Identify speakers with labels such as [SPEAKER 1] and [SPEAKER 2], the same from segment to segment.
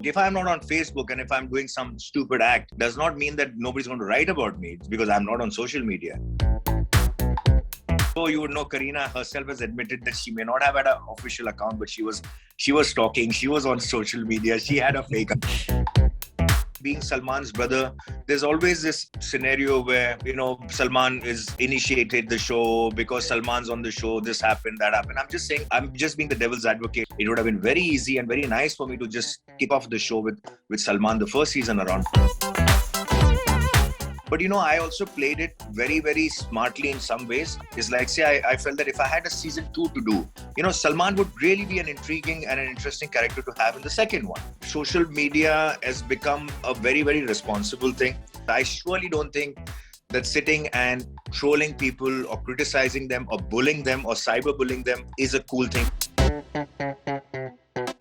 [SPEAKER 1] If I'm not on Facebook and if I'm doing some stupid act, does not mean that nobody's going to write about me. It's because I'm not on social media. So you would know Kareena herself has admitted that she may not have had an official account, but she was talking. She was on social media. She had a fake account. Being Salman's brother, there's always this scenario where, Salman is initiated the show because Salman's on the show, this happened, that happened. I'm just saying, I'm just being the devil's advocate. It would have been very easy and very nice for me to just kick off the show with Salman the first season around. But I also played it very, very smartly in some ways. It's like, say, I felt that if I had a season 2 to do, Salman would really be an intriguing and an interesting character to have in the second one. Social media has become a very, very responsible thing. I surely don't think that sitting and trolling people or criticizing them or bullying them or cyberbullying them is a cool thing.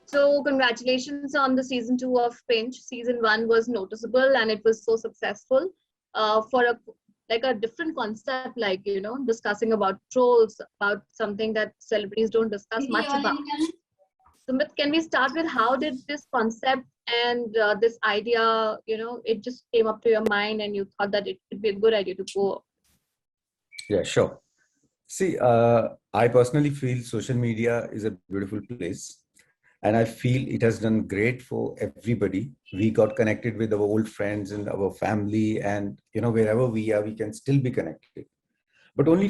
[SPEAKER 2] So congratulations on the season 2 of Pinch. Season 1 was noticeable and it was so successful. For a different concept, like discussing about trolls, about something that celebrities don't discuss much about. Sumit, can we start with how did this concept and this idea, it just came up to your mind and you thought that it would be a good idea to go?
[SPEAKER 3] Yeah, sure. See, I personally feel social media is a beautiful place. And I feel it has done great for everybody. We got connected with our old friends and our family, and wherever we are, we can still be connected. But only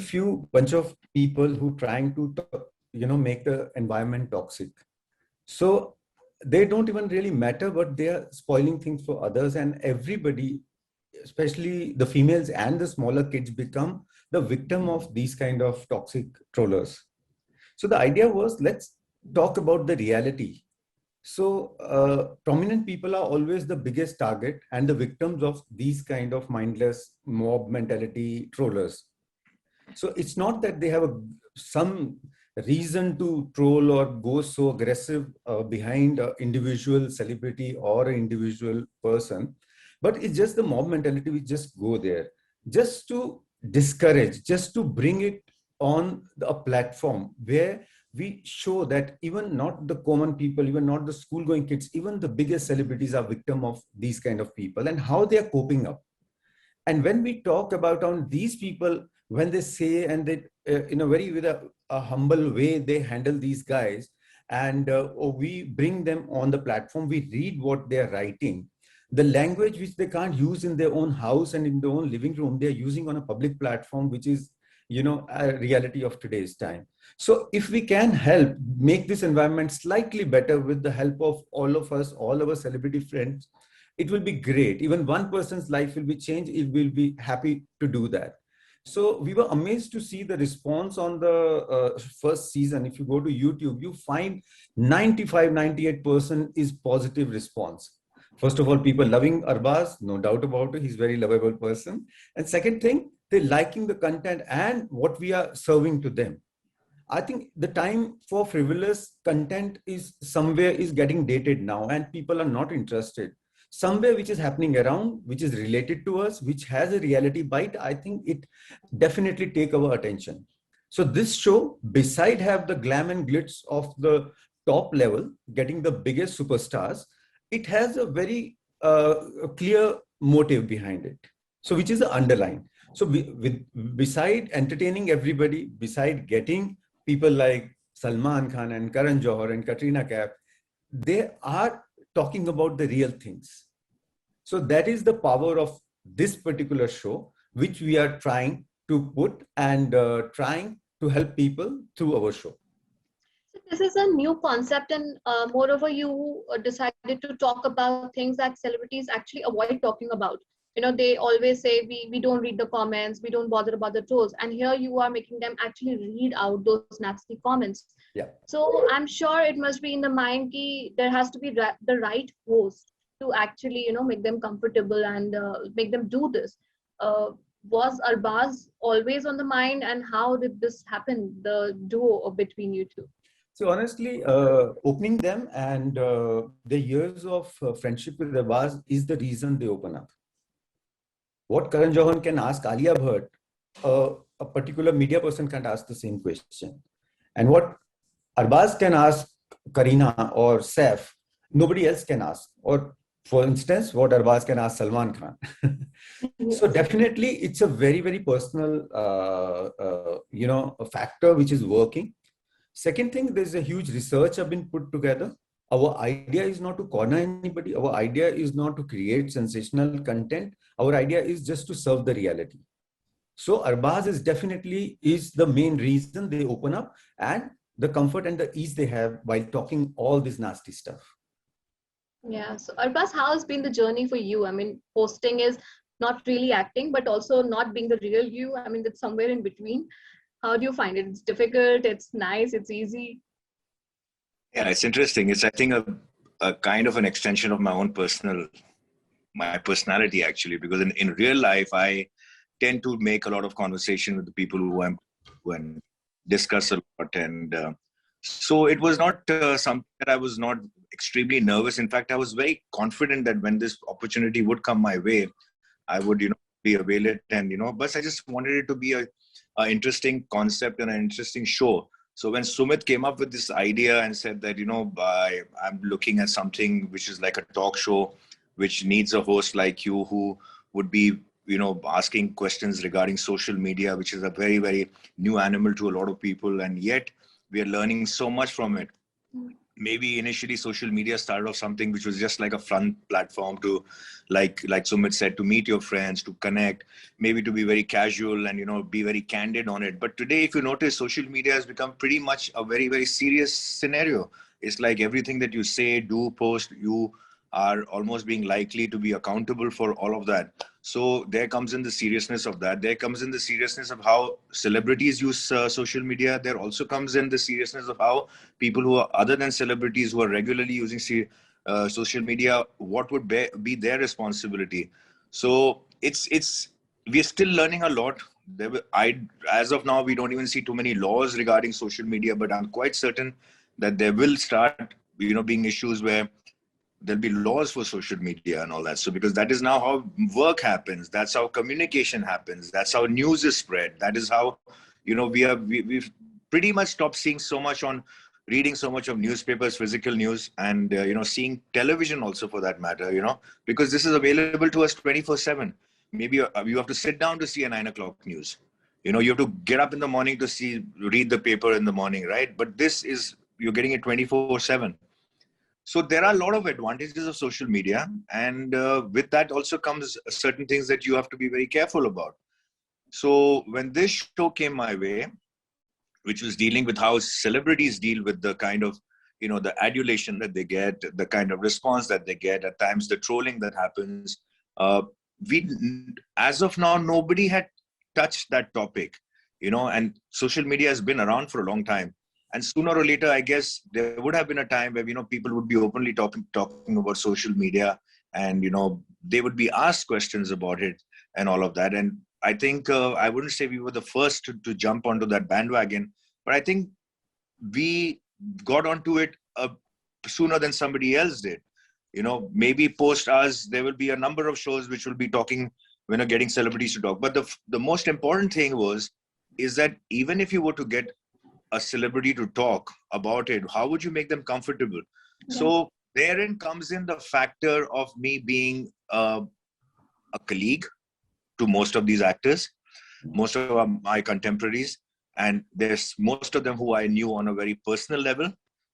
[SPEAKER 3] bunch of people who trying to make the environment toxic. So they don't even really matter, but they are spoiling things for others, and everybody, especially the females and the smaller kids, become the victim of these kind of toxic trollers. So the idea was, let's talk about the reality. So prominent people are always the biggest target and the victims of these kind of mindless mob mentality trollers. So it's not that they have some reason to troll or go so aggressive behind an individual celebrity or an individual person, but it's just the mob mentality. We just go there just to discourage, just to bring it on a platform where we show that even not the common people, even not the school-going kids, even the biggest celebrities are victim of these kind of people and how they are coping up. And when we talk about on these people, when they say, and they in a very with a humble way, they handle these guys, and we bring them on the platform, we read what they are writing. The language which they can't use in their own house and in their own living room, they're using on a public platform, which is a reality of today's time. So if we can help make this environment slightly better with the help of all of us, all our celebrity friends, it will be great. Even one person's life will be changed. It will be happy to do that. So we were amazed to see the response on the first season. If you go to YouTube, you find 95-98% is positive response. First of all, people loving Arbaaz, no doubt about it. He's a very lovable person. And second thing, they're liking the content and what we are serving to them. I think the time for frivolous content is somewhere is getting dated now, and people are not interested. Somewhere which is happening around, which is related to us, which has a reality bite, I think it definitely take our attention. So this show, beside have the glam and glitz of the top level, getting the biggest superstars, it has a very clear motive behind it. So which is the underline. So beside entertaining everybody, beside getting people like Salman Khan and Karan Johar and Katrina Kaif, they are talking about the real things. So that is the power of this particular show, which we are trying to put and trying to help people through our show.
[SPEAKER 2] So this is a new concept, and moreover, you decided to talk about things that celebrities actually avoid talking about. They always say we don't read the comments, we don't bother about the trolls, and here you are making them actually read out those nasty comments.
[SPEAKER 3] Yeah.
[SPEAKER 2] So I'm sure it must be in the mind that there has to be the right host to actually make them comfortable and make them do this. Was Arbaaz always on the mind, and how did this happen, the duo between you two?
[SPEAKER 3] So honestly, opening them and the years of friendship with Arbaaz is the reason they open up. What Karan Johar can ask Alia Bhatt, a particular media person can't ask the same question. And what Arbaaz can ask Kareena or Saif, nobody else can ask. Or for instance, what Arbaaz can ask Salman Khan. So
[SPEAKER 2] Yes.
[SPEAKER 3] definitely it's a very, very personal, a factor which is working. Second thing, there's a huge research have been put together. Our idea is not to corner anybody. Our idea is not to create sensational content. Our idea is just to serve the reality. So Arbaaz is definitely is the main reason they open up, and the comfort and the ease they have while talking all this nasty stuff.
[SPEAKER 2] Yeah. So Arbaaz, how has been the journey for you? I mean, posting is not really acting, but also not being the real you. I mean, it's somewhere in between. How do you find it? It's difficult, it's nice, it's easy.
[SPEAKER 1] Yeah, it's interesting. It's, I think, a kind of an extension of my personality actually, because in real life, I tend to make a lot of conversation with the people who and discuss a lot. And so it was not something that I was not extremely nervous. In fact, I was very confident that when this opportunity would come my way, I would, be avail it. And, but I just wanted it to be a interesting concept and an interesting show. So when Sumit came up with this idea and said that, I'm looking at something which is like a talk show, which needs a host like you who would be, asking questions regarding social media, which is a very, very new animal to a lot of people. And yet we are learning so much from it. Maybe initially social media started off something which was just like a fun platform to, like Sumit said, to meet your friends, to connect, maybe to be very casual and be very candid on it. But today, if you notice, social media has become pretty much a very, very serious scenario. It's like everything that you say, do, post, you are almost being likely to be accountable for all of that. So there comes in the seriousness of that. There comes in the seriousness of how celebrities use social media. There also comes in the seriousness of how people who are other than celebrities who are regularly using social media, what would be their responsibility. So we're still learning a lot. As of now, we don't even see too many laws regarding social media, but I'm quite certain that there will start being issues where there'll be laws for social media and all that. So because that is now how work happens, that's how communication happens, that's how news is spread, that is how we've pretty much stopped seeing so much on reading so much of newspapers, physical news, and seeing television also, for that matter, because this is available to us 24/7. Maybe you have to sit down to see a 9 o'clock news. You have to get up in the morning to read the paper in the morning, right? But this is, you're getting it 24/7. So there are a lot of advantages of social media, and with that also comes certain things that you have to be very careful about. So when this show came my way, which was dealing with how celebrities deal with the kind of, the adulation that they get, the kind of response that they get, at times the trolling that happens, we, as of now, nobody had touched that topic, and social media has been around for a long time. And sooner or later, I guess there would have been a time where, people would be openly talking about social media, and, they would be asked questions about it and all of that. And I think I wouldn't say we were the first to jump onto that bandwagon, but I think we got onto it sooner than somebody else did. Maybe post us, there will be a number of shows which will be talking, getting celebrities to talk. But the most important thing is that even if you were to get a celebrity to talk about it, how would you make them comfortable?
[SPEAKER 2] Yeah.
[SPEAKER 1] So therein comes in the factor of me being a colleague to most of these actors, most of my contemporaries, and there's most of them who I knew on a very personal level.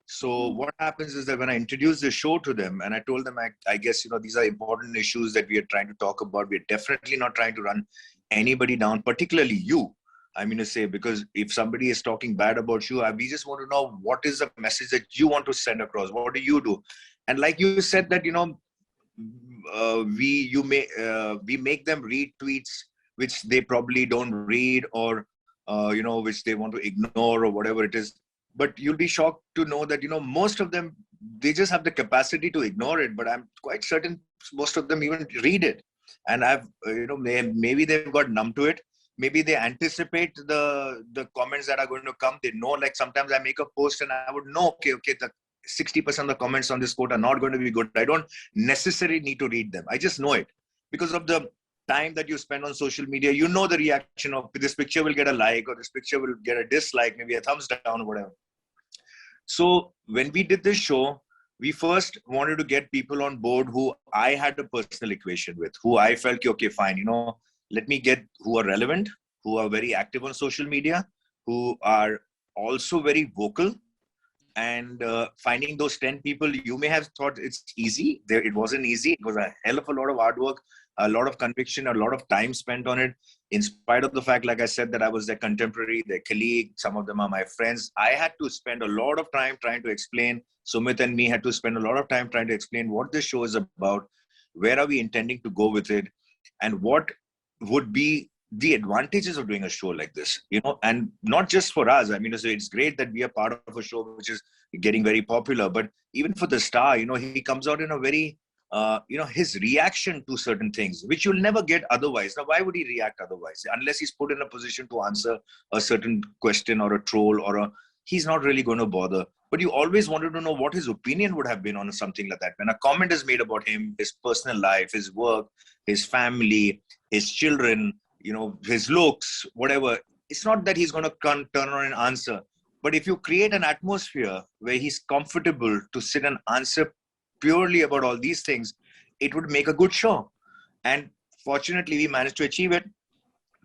[SPEAKER 1] So what happens is that when I introduced the show to them and I told them, I guess, these are important issues that we are trying to talk about. We're definitely not trying to run anybody down, particularly you. I mean to say, because if somebody is talking bad about you, we just want to know what is the message that you want to send across. What do you do? And like you said that, we make them read tweets which they probably don't read, or which they want to ignore, or whatever it is. But you'll be shocked to know that most of them, they just have the capacity to ignore it, but I'm quite certain most of them even read it. And I've maybe they've got numb to it. Maybe they anticipate the comments that are going to come. They know, like sometimes I make a post and I would know, okay, the 60% of the comments on this quote are not going to be good. I don't necessarily need to read them. I just know it because of the time that you spend on social media. The reaction of this picture will get a like, or this picture will get a dislike, maybe a thumbs down or whatever. So when we did this show, we first wanted to get people on board who I had a personal equation with, who I felt, okay, fine, let me get who are relevant, who are very active on social media, who are also very vocal. And finding those 10 people, you may have thought it's easy. It wasn't easy. It was a hell of a lot of hard work, a lot of conviction, a lot of time spent on it. In spite of the fact, like I said, that I was their contemporary, their colleague, some of them are my friends. I had to spend a lot of time trying to explain. Sumit and me had to spend a lot of time trying to explain what this show is about, where are we intending to go with it, and what would be the advantages of doing a show like this, and not just for us. I mean, it's great that we are part of a show which is getting very popular, but even for the star, he comes out in a very, his reaction to certain things, which you'll never get otherwise. Now, why would he react otherwise? Unless he's put in a position to answer a certain question or a troll he's not really going to bother. But you always wanted to know what his opinion would have been on something like that. When a comment is made about him, his personal life, his work, his family, his children, his looks, whatever, it's not that he's going to turn around and answer. But if you create an atmosphere where he's comfortable to sit and answer purely about all these things, it would make a good show. And fortunately, we managed to achieve it.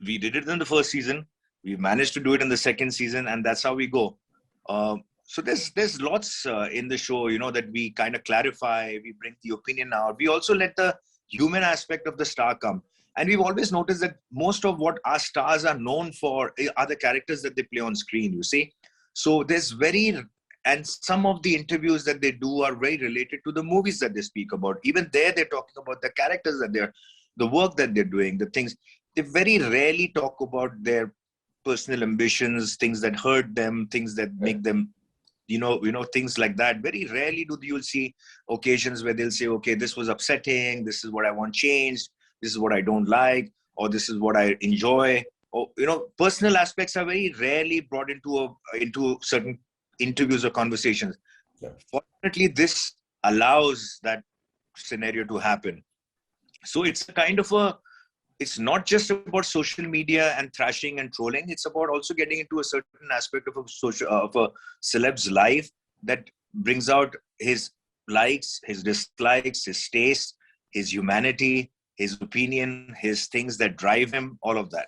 [SPEAKER 1] We did it in the first season. We managed to do it in the second season, and that's how we go. So there's lots in the show, that we kind of clarify. We bring the opinion out. We also let the human aspect of the star come. And we've always noticed that most of what our stars are known for are the characters that they play on screen, you see. So and some of the interviews that they do are very related to the movies that they speak about. Even there, they're talking about the characters the work that they're doing, the things. They very rarely talk about their personal ambitions, things that hurt them, things that make them, things like that. Very rarely you'll see occasions where they'll say, okay, this was upsetting. This is what I want changed. This is what I don't like, or this is what I enjoy. Or, personal aspects are very rarely brought into certain interviews or conversations.
[SPEAKER 3] Yeah.
[SPEAKER 1] Fortunately, this allows that scenario to happen. So it's a kind of it's not just about social media and thrashing and trolling. It's about also getting into a certain aspect of a celeb's life that brings out his likes, his dislikes, his taste, his humanity, his opinion, his things that drive him, all of that.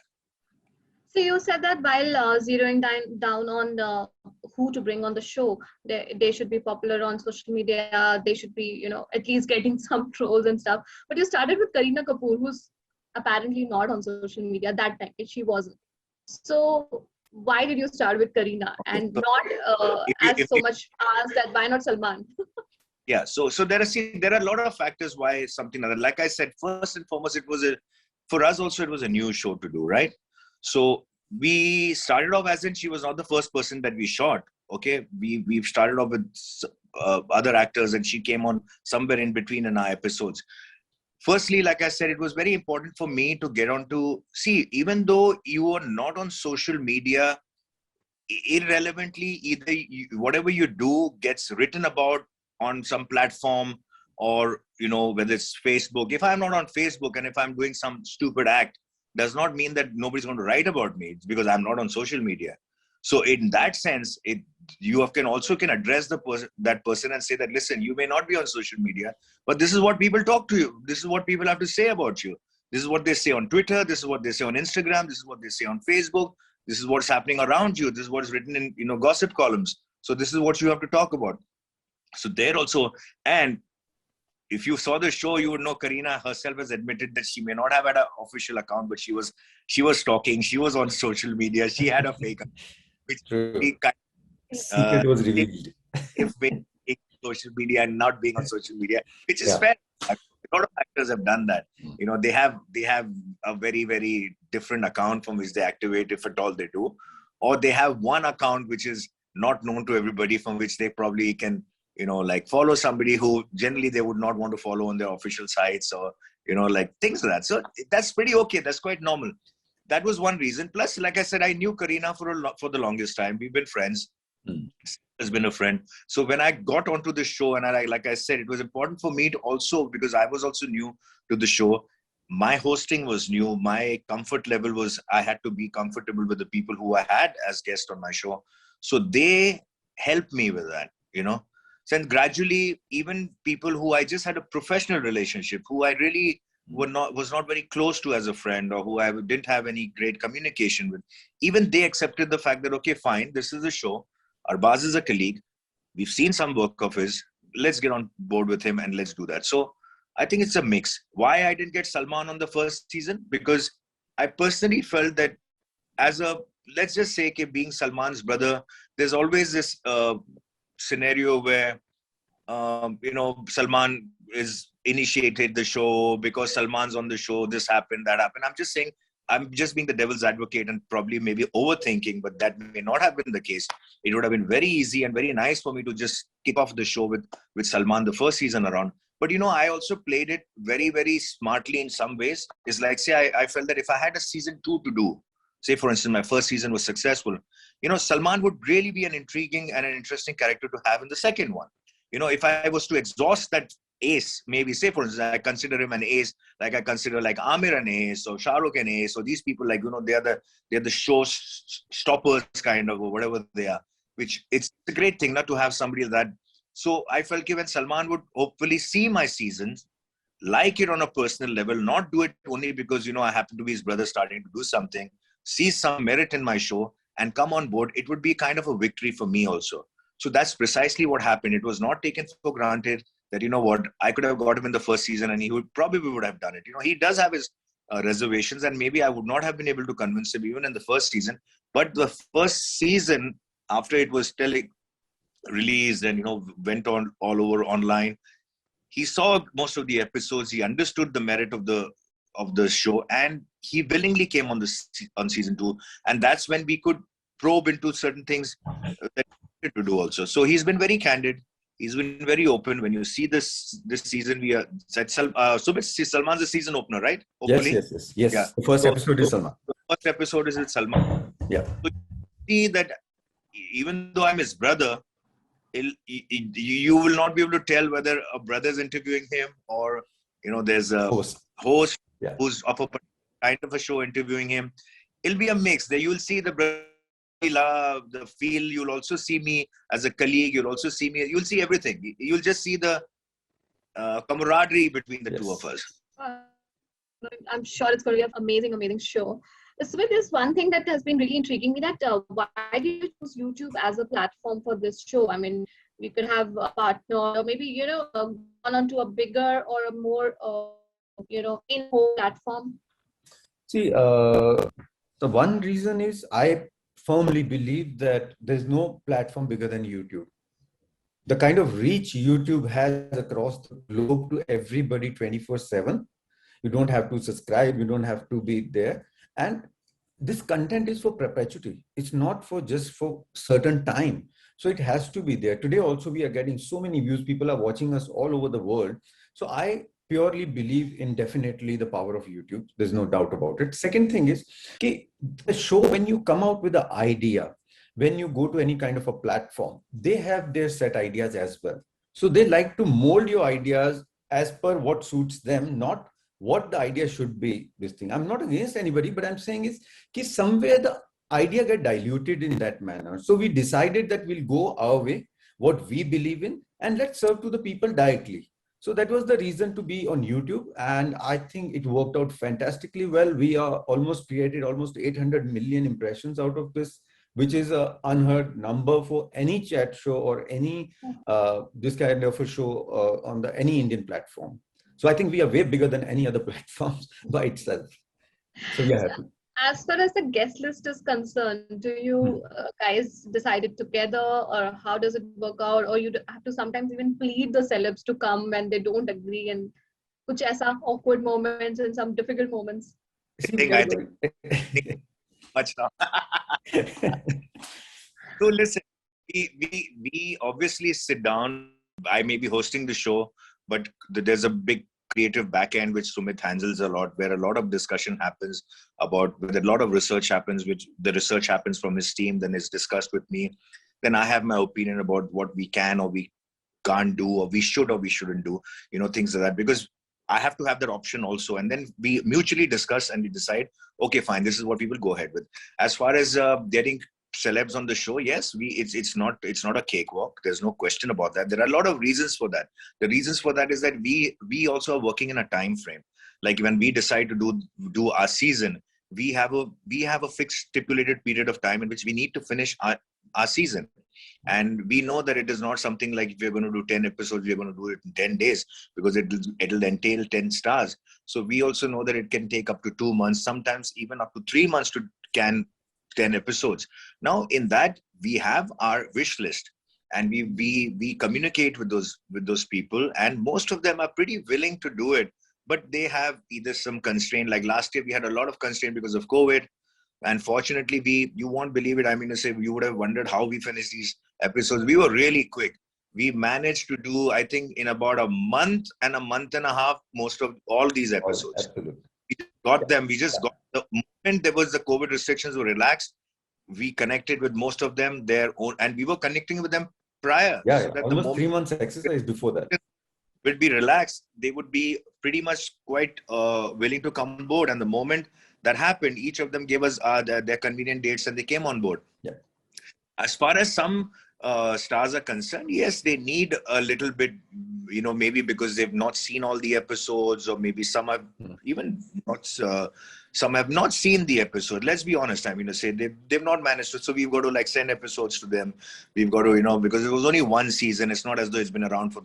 [SPEAKER 2] So you said that while zeroing down on who to bring on the show, they should be popular on social media. They should be, at least getting some trolls and stuff. But you started with Kareena Kapoor, who's apparently not on social media that time. She wasn't. So why did you start with Kareena and not so much asked that why not Salman?
[SPEAKER 1] Yeah, so there are a lot of factors why something like that. Like I said, first and foremost, for us also, it was a new show to do, right? So we started off as in she was not the first person that we shot. Okay, we've started off with other actors, and she came on somewhere in between in our episodes. Firstly, like I said, it was very important for me to get on to see, even though you are not on social media, irrelevantly, whatever you do gets written about on some platform, or whether it's Facebook. If I'm not on Facebook and if I'm doing some stupid act, does not mean that nobody's going to write about me. It's because I'm not on social media. So in that sense, you can address that person and say that, listen, you may not be on social media, but this is what people talk to you. This is what people have to say about you. This is what they say on Twitter. This is what they say on Instagram. This is what they say on Facebook. This is what's happening around you. This is what is written in gossip columns. So this is what you have to talk about. So there also, and if you saw the show, you would know Kareena herself has admitted that she may not have had an official account, but she was stalking. She was on social media. She had a fake account, which
[SPEAKER 3] secret was revealed.
[SPEAKER 1] If being social media and not being on social media, which is fair. A lot of actors have done that. They have a very, very different account from which they activate, if at all they do, or they have one account which is not known to everybody, from which they probably can follow somebody who generally they would not want to follow on their official sites, or like things like that. So that's pretty okay. That's quite normal. That was one reason. Plus, like I said, I knew Kareena for the longest time. We've been friends. Has been a friend. So when I got onto the show, and like I said, it was important for me to also, because I was also new to the show. My hosting was new. My comfort level was, I had to be comfortable with the people who I had as guests on my show. So they helped me with that, So then gradually, even people who I just had a professional relationship, who I really was not very close to as a friend, or who I didn't have any great communication with, even they accepted the fact that, okay, fine, this is a show. Arbaaz is a colleague. We've seen some work of his. Let's get on board with him and let's do that. So I think it's a mix. Why I didn't get Salman on the first season? Because I personally felt that as a, let's just say, being Salman's brother, there's always this scenario where, Salman is initiated the show because Salman's on the show, this happened, that happened. I'm just saying, I'm just being the devil's advocate and probably maybe overthinking, but that may not have been the case. It would have been very easy and very nice for me to just kick off the show with Salman the first season around. But, I also played it very, very smartly in some ways. It's like, say, I felt that if I had a season 2 to do, say, for instance, my first season was successful, Salman would really be an intriguing and an interesting character to have in the second one. If I was to exhaust that ace, maybe, say, for instance, I consider him an ace, like I consider like Amir an ace, or Shah Rukh an ace, or these people, like, they're the show stoppers kind of, or whatever they are, which it's a great thing not to have somebody like that. So I felt when Salman would hopefully see my seasons, like it on a personal level, not do it only because, I happen to be his brother starting to do something, see some merit in my show and come on board, it would be kind of a victory for me also. So that's precisely what happened. It was not taken for granted that, I could have got him in the first season and he probably would have done it. He does have his reservations, and maybe I would not have been able to convince him even in the first season. But the first season, after it was released and, went on all over online, he saw most of the episodes, he understood the merit of the show, and he willingly came on season 2. And that's when we could probe into certain things that we wanted to do also. So he's been very candid. He's been very open. When you see this season, we are Sumit, Salman's the season opener, right?
[SPEAKER 3] Hopefully. Yes. Yeah. The first episode is Salman.
[SPEAKER 1] The first episode is with Salman.
[SPEAKER 3] Yeah.
[SPEAKER 1] So you see that even though I'm his brother, you will not be able to tell whether a brother's interviewing him or, there's a host who's of a kind of a show interviewing him. It'll be a mix. There you'll see the brother love, the feel. You'll also see me as a colleague. You'll see everything. You'll just see the camaraderie between the two of us.
[SPEAKER 2] I'm sure it's going to be an amazing, amazing show. So there's one thing that has been really intriguing me, that why did you choose YouTube as a platform for this show? I mean, we could have a partner, or maybe, gone onto a bigger or a more, in-home platform.
[SPEAKER 3] See, the one reason is I firmly believe that there's no platform bigger than YouTube. The kind of reach YouTube has across the globe to everybody 24/7. You don't have to subscribe. You don't have to be there. And this content is for perpetuity. It's not for just for certain time. So it has to be there. Today also we are getting so many views. People are watching us all over the world. So I purely believe in definitely the power of YouTube. There's no doubt about it. Second thing is, okay, the show, when you come out with an idea, when you go to any kind of a platform, they have their set ideas as well. So they like to mold your ideas as per what suits them, not what the idea should be. This thing, I'm not against anybody, but I'm saying is that somewhere the idea get diluted in that manner. So we decided that we'll go our way, what we believe in, and let's serve to the people directly. So that was the reason to be on YouTube. And I think it worked out fantastically well. We are created almost 800 million impressions out of this, which is an unheard number for any chat show or any this kind of a show on any Indian platform. So I think we are way bigger than any other platforms by itself. So we are happy.
[SPEAKER 2] As far as the guest list is concerned, do you guys decide it together, or how does it work out? Or you have to sometimes even plead the celebs to come when they don't agree, and kuch aisa awkward moments and some difficult moments?
[SPEAKER 1] I think much now. So listen, we obviously sit down. I may be hosting the show, but there's a big creative back end which Sumit handles a lot, where a lot of discussion happens about, where a lot of research happens, which the research happens from his team, then is discussed with me. Then I have my opinion about what we can or we can't do, or we should or we shouldn't do, things like that, because I have to have that option also. And then we mutually discuss and we decide, okay, fine, this is what we will go ahead with. As far as getting celebs on the show, yes, it's not a cakewalk. There's no question about that. There are a lot of reasons for that. The reasons for that is that we also are working in a time frame. Like when we decide to do our season, we have a fixed stipulated period of time in which we need to finish our season. And we know that it is not something like if we're going to do 10 episodes, we're going to do it in 10 days because it'll entail 10 stars. So we also know that it can take up to 2 months, sometimes even up to 3 months to can 10 episodes. Now in that we have our wish list, and we communicate with those people, and most of them are pretty willing to do it, but they have either some constraint. Like last year we had a lot of constraint because of COVID. And fortunately, you won't believe it. I mean, to say, you would have wondered how we finished these episodes. We were really quick. We managed to do, I think, in about a month and a half, most of all these episodes.
[SPEAKER 3] Absolutely.
[SPEAKER 1] We just got them. We just got the moment there was the COVID restrictions were relaxed. We connected with most of them their own, and we were connecting with them prior.
[SPEAKER 3] Yeah,
[SPEAKER 1] so that
[SPEAKER 3] almost
[SPEAKER 1] the moment
[SPEAKER 3] 3 months exercise before that.
[SPEAKER 1] would be relaxed, they would be pretty much quite willing to come on board. And the moment that happened, each of them gave us their convenient dates and they came on board.
[SPEAKER 3] Yeah.
[SPEAKER 1] As far as some stars are concerned, yes, they need a little bit, maybe because they've not seen all the episodes, or maybe some have even not, some have not seen the episode. Let's be honest. I mean, to say they've not managed to. So we've got to like send episodes to them. We've got to, because it was only one season. It's not as though it's been around for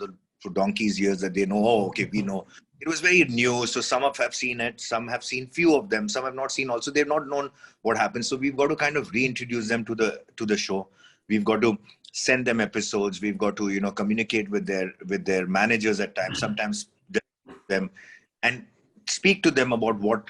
[SPEAKER 1] donkey's years that they know. Oh, okay, we know. It was very new. So some have seen it. Some have seen few of them. Some have not seen also. They've not known what happened. So we've got to kind of reintroduce them to the show. We've got to send them episodes. We've got to, communicate with their managers at times, sometimes them, and speak to them about what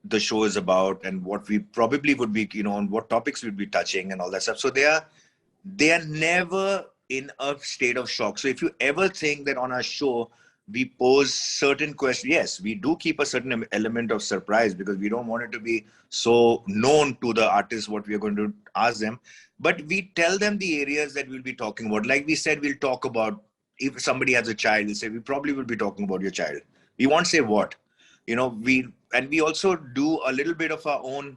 [SPEAKER 1] the show is about and what we probably would be, on what topics we'd be touching and all that stuff. So they are never in a state of shock. So if you ever think that on our show we pose certain questions, yes, we do keep a certain element of surprise because we don't want it to be so known to the artists what we are going to ask them. But we tell them the areas that we'll be talking about. Like we said, we'll talk about, if somebody has a child, we'll say, we probably will be talking about your child. We won't say what. We also do a little bit of our own,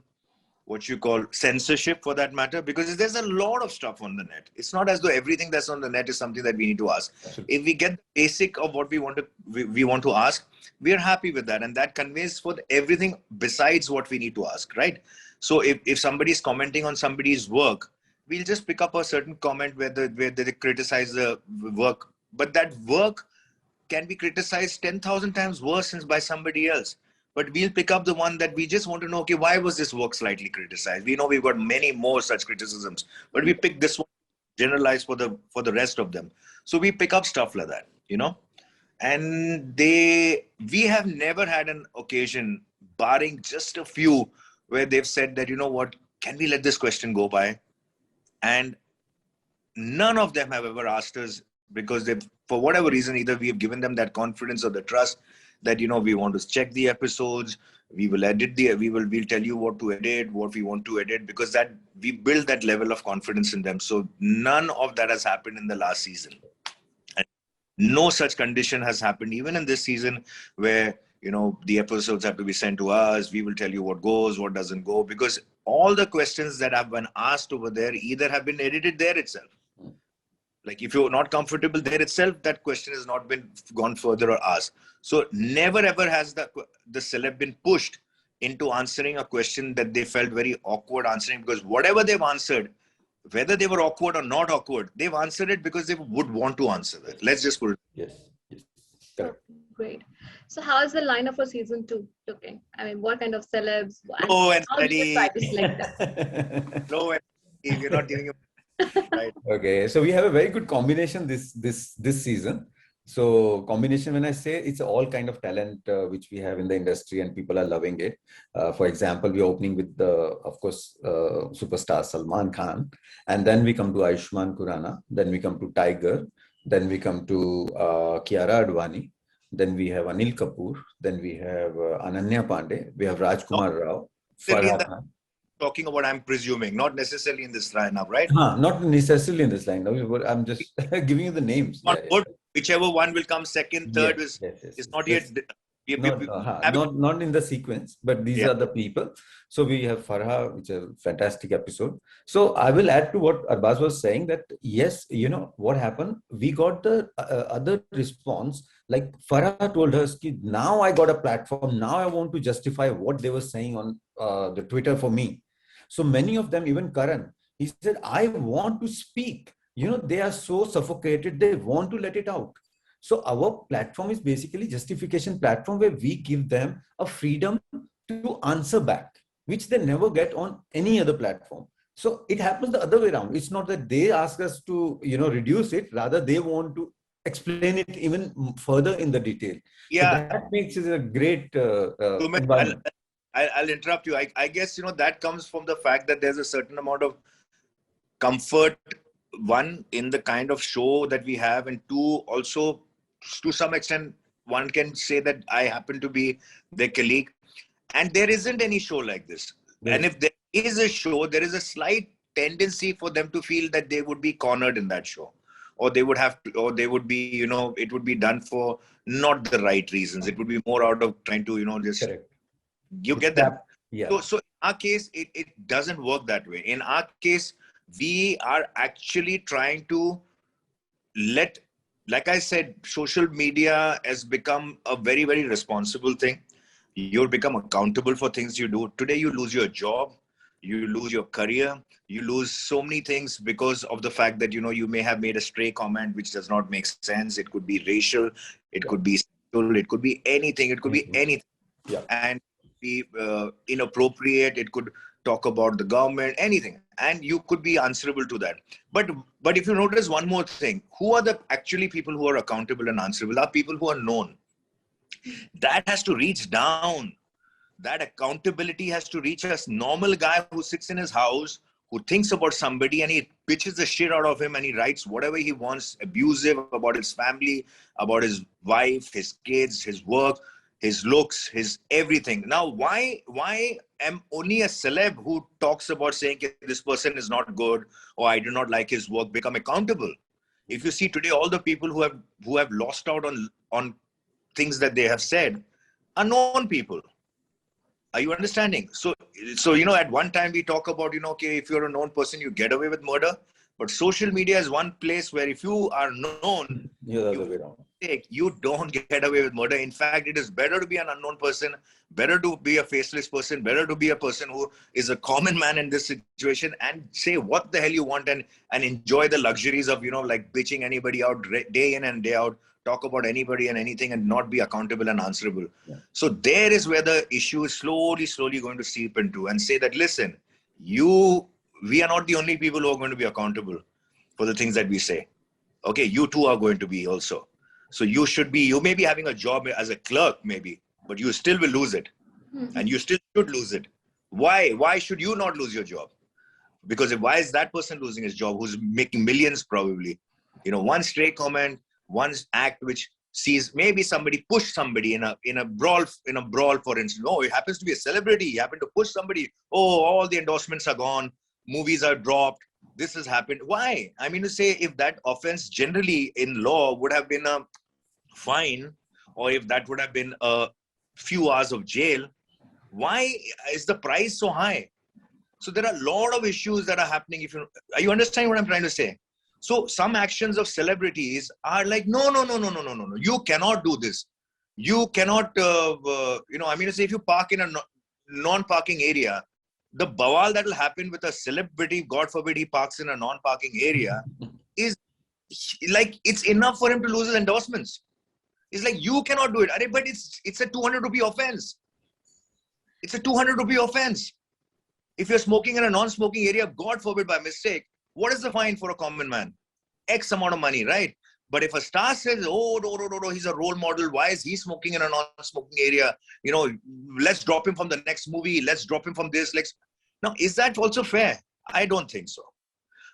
[SPEAKER 1] what you call censorship for that matter, because there's a lot of stuff on the net. It's not as though everything that's on the net is something that we need to ask. If we get the basic of what we want to ask, we are happy with that. And that conveys for everything besides what we need to ask, right? So if somebody is commenting on somebody's work, we'll just pick up a certain comment where they criticize the work. But that work can be criticized 10,000 times worse by somebody else. But we'll pick up the one that we just want to know, okay, why was this work slightly criticized? We know we've got many more such criticisms, but we pick this one generalized for the rest of them. So we pick up stuff like that, and we have never had an occasion, barring just a few, where they've said that, what, can we let this question go by? And none of them have ever asked us, because for whatever reason, either we have given them that confidence or the trust that, we want to check the episodes, we will edit we'll tell you what to edit, what we want to edit, because that we build that level of confidence in them. So none of that has happened in the last season. And no such condition has happened even in this season where, the episodes have to be sent to us. We will tell you what goes, what doesn't go, because all the questions that have been asked over there either have been edited there itself. Like if you're not comfortable there itself, that question has not been gone further or asked. So never ever has the celeb been pushed into answering a question that they felt very awkward answering, because whatever they've answered, whether they were awkward or not awkward, they've answered it because they would want to answer it. Let's just put it.
[SPEAKER 3] Yes.
[SPEAKER 2] Correct. Great. So how is the lineup for season 2 looking? I mean, what kind of celebs?
[SPEAKER 1] Slow and
[SPEAKER 2] how do you
[SPEAKER 1] steady.
[SPEAKER 2] try to select them?
[SPEAKER 1] Slow and steady. You're not giving right.
[SPEAKER 3] Okay, so we have a very good combination this season. So combination, when I say, it's all kind of talent which we have in the industry and people are loving it. For example, we're opening with of course, superstar Salman Khan, and then we come to Ayushmann Khurrana, then we come to Tiger, then we come to Kiara Advani, then we have Anil Kapoor, then we have Ananya Pandey, we have Rajkumar Rao, Farhan Khan.
[SPEAKER 1] Talking about, I'm presuming, not necessarily in this lineup, right?
[SPEAKER 3] Not necessarily in this lineup, but I'm just giving you the names.
[SPEAKER 1] Whichever one will come second, third is not yet
[SPEAKER 3] Not, not in the sequence, but these are the people. So we have Farha, which is a fantastic episode. So I will add to what Arbaaz was saying that yes, you know what happened. We got the other response. Like Farha told us, ki, now I got a platform. Now I want to justify what they were saying on the Twitter for me. So many of them, even Karan, he said, I want to speak. You know, they are so suffocated. They want to let it out. So our platform is basically justification platform where we give them a freedom to answer back, which they never get on any other platform. So it happens the other way around. It's not that they ask us to, you know, reduce it. Rather, they want to explain it even further in the detail. So that makes it a great environment.
[SPEAKER 1] I'll interrupt you. I guess, you know, that comes from the fact that there's a certain amount of comfort, one, in the kind of show that we have, and two, also to some extent, one can say that I happen to be their colleague, and there isn't any show like this. Yes. And if there is a show, there is a slight tendency for them to feel that they would be cornered in that show, or they would have to, or they would be, you know, it would be done for not the right reasons. It would be more out of trying to, you know, just you get that.
[SPEAKER 3] Yeah.
[SPEAKER 1] So in our case, it doesn't work that way. In our case, we are actually trying to let, like I said, social media has become a very, very responsible thing. You'll become accountable for things you do. Today, you lose your job, you lose your career, you lose so many things because of the fact that, you know, you may have made a stray comment which does not make sense. It could be racial, it could be sexual, it could be anything, it could be anything. And be inappropriate, it could talk about the government, anything, and you could be answerable to that. But if you notice one more thing, who are the actually people who are accountable and answerable? Are people who are known. That has to reach down. That accountability has to reach us. Normal guy who sits in his house, who thinks about somebody and he pitches the shit out of him and he writes whatever he wants, abusive about his family, about his wife, his kids, his work, his looks, his everything. Now, why am only a celeb who talks about saying this person is not good or I do not like his work become accountable? If you see today, all the people who have lost out on things that they have said are known people. Are you understanding? So you know, at one time we talk about, you know, okay, if you're a known person, you get away with murder. But social media is one place where if you are known, you don't get away with murder. In fact, it is better to be an unknown person, better to be a faceless person, better to be a person who is a common man in this situation and say what the hell you want and enjoy the luxuries of, you know, like bitching anybody out day in and day out, talk about anybody and anything and not be accountable and answerable. Yeah. So there is where the issue is slowly going to seep into and say that, listen, we are not the only people who are going to be accountable for the things that we say. Okay, you too are going to be also. So you may be having a job as a clerk maybe, but you still will lose it. Mm-hmm. And you still should lose it. Why? Why should you not lose your job? Because why is that person losing his job who's making millions probably? You know, one stray comment, one act which sees maybe somebody push somebody in a brawl, for instance. Oh, it happens to be a celebrity. He happened to push somebody. Oh, all the endorsements are gone. Movies are dropped. This has happened. Why? I mean to say, if that offense generally in law would have been a fine, or if that would have been a few hours of jail, why is the price so high? So there are a lot of issues that are happening. Are you understanding what I'm trying to say? So some actions of celebrities are like, no. You cannot do this. You cannot, you know, I mean to say, if you park in a non-parking area, the bawal that will happen with a celebrity, God forbid he parks in a non-parking area, is like, it's enough for him to lose his endorsements. It's like, you cannot do it. But it's a 200 rupee offense. It's a 200 rupee offense. If you're smoking in a non-smoking area, God forbid by mistake, what is the fine for a common man? X amount of money, right? But if a star says, oh, no, he's a role model. Why is he smoking in a non-smoking area? You know, let's drop him from the next movie. Let's drop him from this. Now, is that also fair? I don't think so.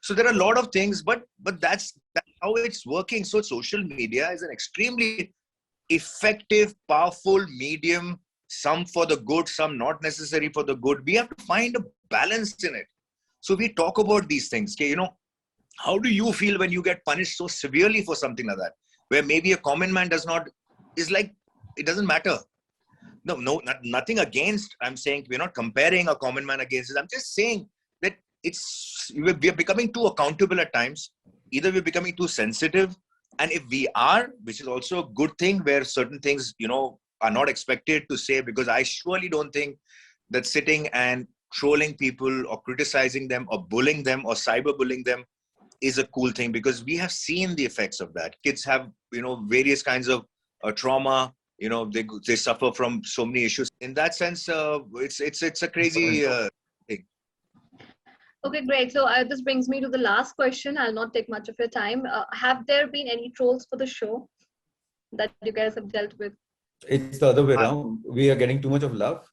[SPEAKER 1] So there are a lot of things, but that's how it's working. So social media is an extremely effective, powerful medium, some for the good, some not necessary for the good. We have to find a balance in it. So we talk about these things. Okay, you know, how do you feel when you get punished so severely for something like that? Where maybe a common man is like, it doesn't matter. nothing against. I'm saying we're not comparing a common man against it. I'm just saying that we're becoming too accountable at times. Either we're becoming too sensitive, and if we are, which is also a good thing, where certain things, are not expected to say, because I surely don't think that sitting and trolling people or criticizing them or bullying them or cyberbullying them is a cool thing, because we have seen the effects of that. Kids have, various kinds of trauma. They suffer from so many issues. In that sense, it's a crazy thing.
[SPEAKER 2] Okay, great. So this brings me to the last question. I'll not take much of your time. Have there been any trolls for the show that you guys have dealt with?
[SPEAKER 3] It's the other way around. We are getting too much of love.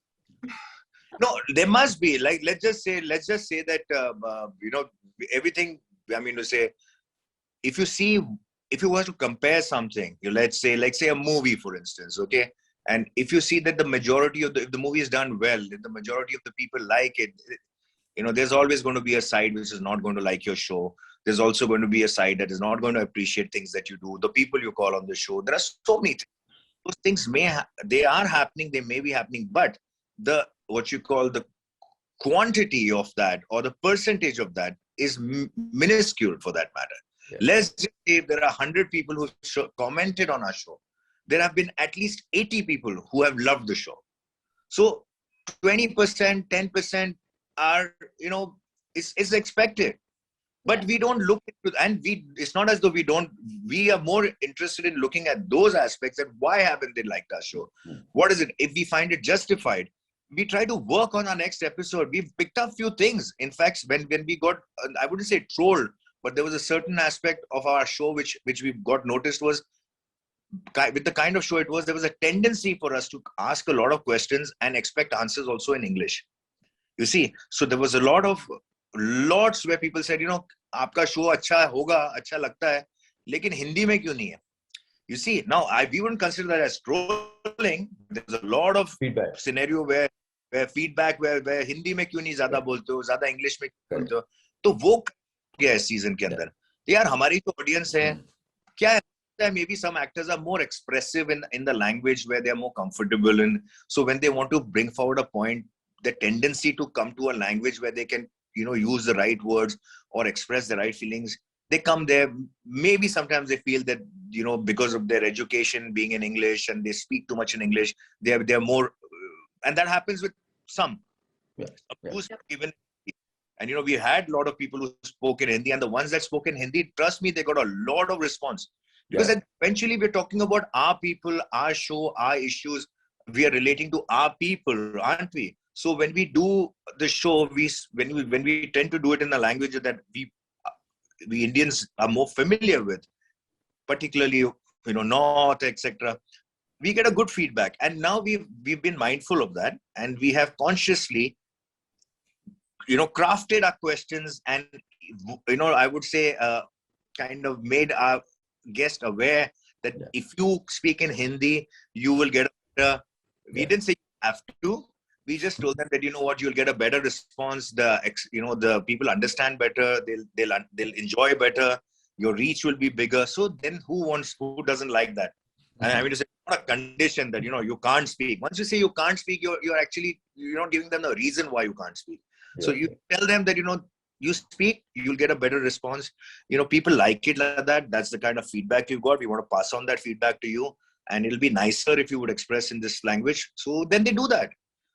[SPEAKER 1] No, there must be. Like, let's just say that everything. I mean, to say, if you were to compare something, let's say a movie, for instance, okay, and if you see that the majority of if the movie is done well, if the majority of the people like it, there's always going to be a side which is not going to like your show. There's also going to be a side that is not going to appreciate things that you do, the people you call on the show. There are so many things. Those things they are happening, they may be happening, but what you call the quantity of that or the percentage of that is minuscule for that matter. Yes. Let's just say if there are 100 people who commented on our show, there have been at least 80 people who have loved the show. So 20%, 10% are, it's expected. But we don't look into, and it's not as though we are more interested in looking at those aspects and why haven't they liked our show? What is it? If we find it justified, we try to work on our next episode. We've picked up a few things. In fact, when we got, I wouldn't say trolled, but there was a certain aspect of our show which we got noticed was, with the kind of show it was, there was a tendency for us to ask a lot of questions and expect answers also in English. You see, so there was lots where people said, आपका show अच्छा होगा, अच्छा लगता है, लेकिन हिंदी में क्यों नहीं है? You see, now we wouldn't consider that as trolling. There's a lot of feedback scenario where feedback where Hindi में क्यों नहीं ज़्यादा बोलते हो, ज़्यादा इंग्लिश में क्यों बोलते हो? तो वो क्या है सीजन के अंदर? यार हमारी तो ऑडियंस है, क्या है? Maybe some actors are more expressive in the language where they are more comfortable in. So when they want to bring forward a point, the tendency to come to a language where they can, use the right words or express the right feelings, they come there. Maybe sometimes they feel that, because of their education being in English and they speak too much in English, they're more, and that happens with some. Yeah. Even, and we had a lot of people who spoke in Hindi, and the ones that spoke in Hindi, trust me, they got a lot of response. Because eventually we're talking about our people, our show, our issues. We are relating to our people, aren't we? So when we do the show, when we tend to do it in a language that we Indians are more familiar with, particularly North, etc., we get a good feedback. And now we've been mindful of that, and we have consciously crafted our questions, and I would say kind of made our guest aware that if you speak in Hindi, you will get we didn't say you have to. We just told them that, you'll get a better response. The people understand better. They'll enjoy better. Your reach will be bigger. So then who doesn't like that? And I mean to say, not a condition that, you can't speak. Once you say you can't speak, you're actually, not giving them the reason why you can't speak. Yeah. So you tell them that, you speak, you'll get a better response. People like it like that. That's the kind of feedback you've got. We want to pass on that feedback to you. And it'll be nicer if you would express in this language. So then they do that.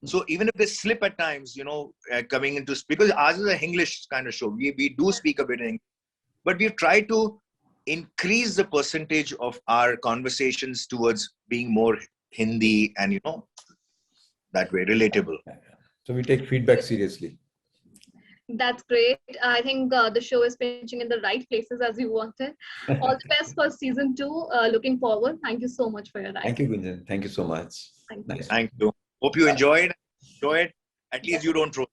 [SPEAKER 1] So even if they slip at times, coming into, because ours is an English kind of show. We do speak a bit in English, but we've tried to increase the percentage of our conversations towards being more Hindi and, that way, relatable.
[SPEAKER 3] So we take feedback seriously.
[SPEAKER 2] That's great. I think the show is pinching in the right places as you wanted. All the best for season 2. Looking forward. Thank you so much for your time.
[SPEAKER 3] Thank you, Gunjan. Thank you so much.
[SPEAKER 1] Thank you. Hope you enjoyed. At least you don't throw.